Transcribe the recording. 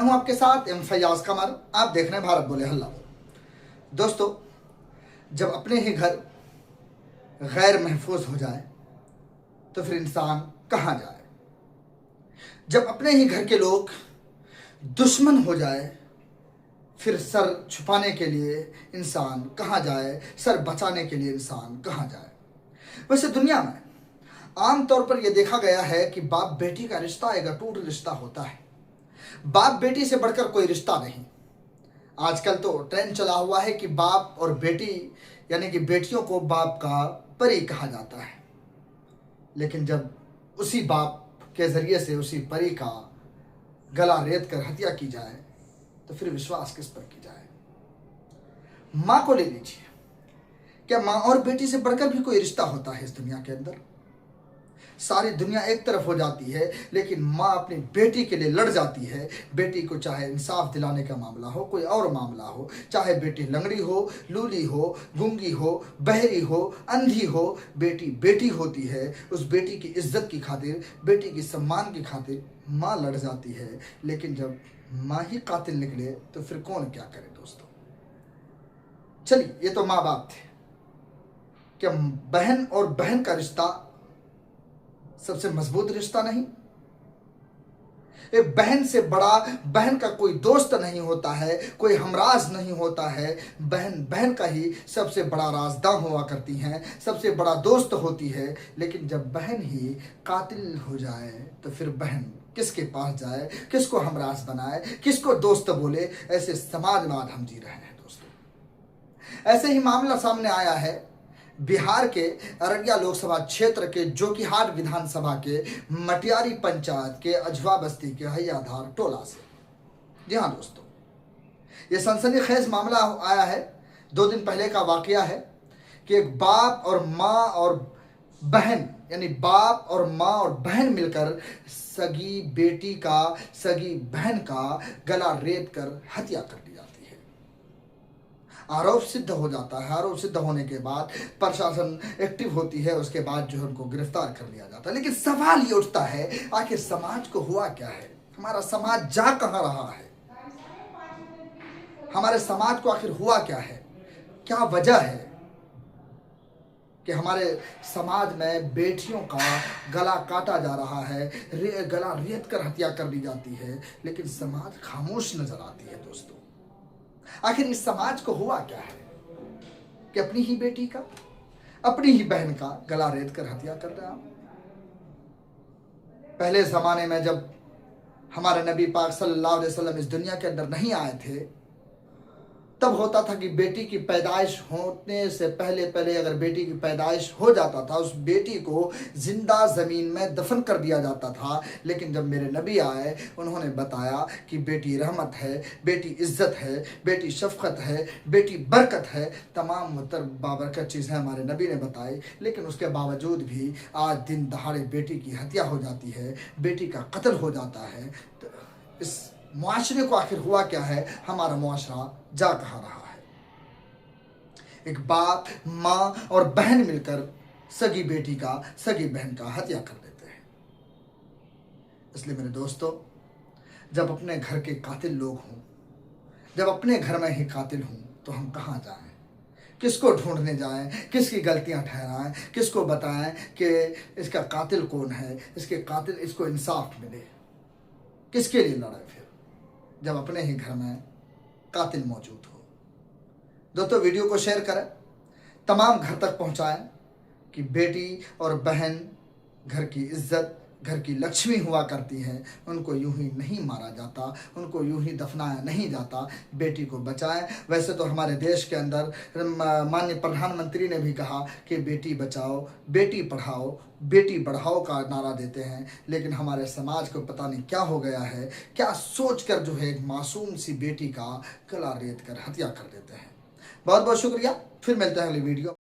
हूं आपके साथ एम फैयाज कमर। आप देख रहे हैं भारत बोले हल्ला बोल। दोस्तों, जब अपने ही घर गैर महफूज हो जाए तो फिर इंसान कहाँ जाए। जब अपने ही घर के लोग दुश्मन हो जाए फिर सर छुपाने के लिए इंसान कहाँ जाए, सर बचाने के लिए इंसान कहाँ जाए। वैसे दुनिया में आमतौर पर यह देखा गया है कि बाप बेटी का रिश्ता एक अटूट रिश्ता होता है। बाप बेटी से बढ़कर कोई रिश्ता नहीं। आजकल तो ट्रेंड चला हुआ है कि बाप और बेटी यानी कि बेटियों को बाप का परी कहा जाता है, लेकिन जब उसी बाप के जरिए से उसी परी का गला रेत कर हत्या की जाए तो फिर विश्वास किस पर की जाए। माँ को ले लीजिए, क्या माँ और बेटी से बढ़कर भी कोई रिश्ता होता है इस दुनिया के अंदर। सारी दुनिया एक तरफ हो जाती है लेकिन माँ अपनी बेटी के लिए लड़ जाती है। बेटी को चाहे इंसाफ दिलाने का मामला हो, कोई और मामला हो, चाहे बेटी लंगड़ी हो, लूली हो, गूंगी हो, बहरी हो, अंधी हो, बेटी बेटी होती है। उस बेटी की इज्जत की खातिर, बेटी की सम्मान की खातिर माँ लड़ जाती है। लेकिन जब माँ ही कातिल निकले तो फिर कौन क्या करे। दोस्तों चलिए, ये तो माँ बाप थे। क्या बहन और बहन का रिश्ता सबसे मजबूत रिश्ता नहीं? एक बहन से बड़ा बहन का कोई दोस्त नहीं होता है, कोई हमराज नहीं होता है। बहन बहन का ही सबसे बड़ा राजदां हुआ करती हैं, सबसे बड़ा दोस्त होती है। लेकिन जब बहन ही कातिल हो जाए तो फिर बहन किसके पास जाए, किसको हमराज बनाए, किसको दोस्त बोले। ऐसे समाज में आज हम जी रहे हैं। दोस्तों, ऐसे ही मामला सामने आया है बिहार के अररिया लोकसभा क्षेत्र के जोकीहाट विधानसभा के मटियारी पंचायत के अजवा बस्ती के हैयाधार टोला से। जी हाँ दोस्तों, ये सनसनीखेज मामला आया है। 2 दिन पहले का वाकया है कि एक बाप और माँ और बहन यानी बाप और माँ और बहन मिलकर सगी बेटी का, सगी बहन का गला रेत कर हत्या कर दी जाती है। आरोप सिद्ध हो जाता है। आरोप सिद्ध होने के बाद प्रशासन एक्टिव होती है, उसके बाद जो है उनको गिरफ्तार कर लिया जाता है। लेकिन सवाल ये उठता है, आखिर समाज को हुआ क्या है? हमारा समाज जा कहाँ रहा है? हमारे समाज को आखिर हुआ क्या है? क्या वजह है कि हमारे समाज में बेटियों का गला काटा जा रहा है, गला रेत कर हत्या कर दी जाती है, लेकिन समाज खामोश नजर आती है। दोस्तों, आखिर इस समाज को हुआ क्या है कि अपनी ही बेटी का, अपनी ही बहन का गला रेत कर हत्या कर रहा। पहले जमाने में जब हमारे नबी पाक सल्लल्लाहु अलैहि वसल्लम इस दुनिया के अंदर नहीं आए थे, तब होता था कि बेटी की पैदाइश होने से पहले पहले अगर बेटी की पैदाइश हो जाता था, उस बेटी को जिंदा ज़मीन में दफन कर दिया जाता था। लेकिन जब मेरे नबी आए, उन्होंने बताया कि बेटी रहमत है, बेटी इज़्ज़त है, बेटी शफ़क़त है, बेटी बरकत है। तमाम बाबरकत चीज़ें हमारे नबी ने बताई। लेकिन उसके बावजूद भी आज दिन दहाड़े बेटी की हत्या हो जाती है, बेटी का कत्ल हो जाता है। तो इस मुआशरे को आखिर हुआ क्या है? हमारा मुआशरा जा कहाँ रहा है? एक बाप, माँ और बहन मिलकर सगी बेटी का, सगी बहन का हत्या कर देते हैं। इसलिए मेरे दोस्तों, जब अपने घर के कातिल लोग हों, जब अपने घर में ही कातिल हों, तो हम कहाँ जाएं? किसको ढूंढने जाएं? किसकी गलतियां ठहराएं? किसको बताएं कि इसका कातिल कौन है, इसको इंसाफ मिले? किसके लिए लड़ाई फिर, जब अपने ही घर में कातिल मौजूद हो? दोस्तों, वीडियो को शेयर करें, तमाम घर तक पहुंचाएं कि बेटी और बहन घर की इज्जत, घर की लक्ष्मी हुआ करती हैं। उनको यूं ही नहीं मारा जाता, उनको यूं ही दफनाया नहीं जाता। बेटी को बचाएं। वैसे तो हमारे देश के अंदर माननीय प्रधानमंत्री ने भी कहा कि बेटी बचाओ, बेटी पढ़ाओ, बेटी बढ़ाओ का नारा देते हैं। लेकिन हमारे समाज को पता नहीं क्या हो गया है, क्या सोच कर जो है एक मासूम सी बेटी का गला रेत कर हत्या कर देते हैं। बहुत बहुत शुक्रिया। फिर मिलते हैं अगली वीडियो।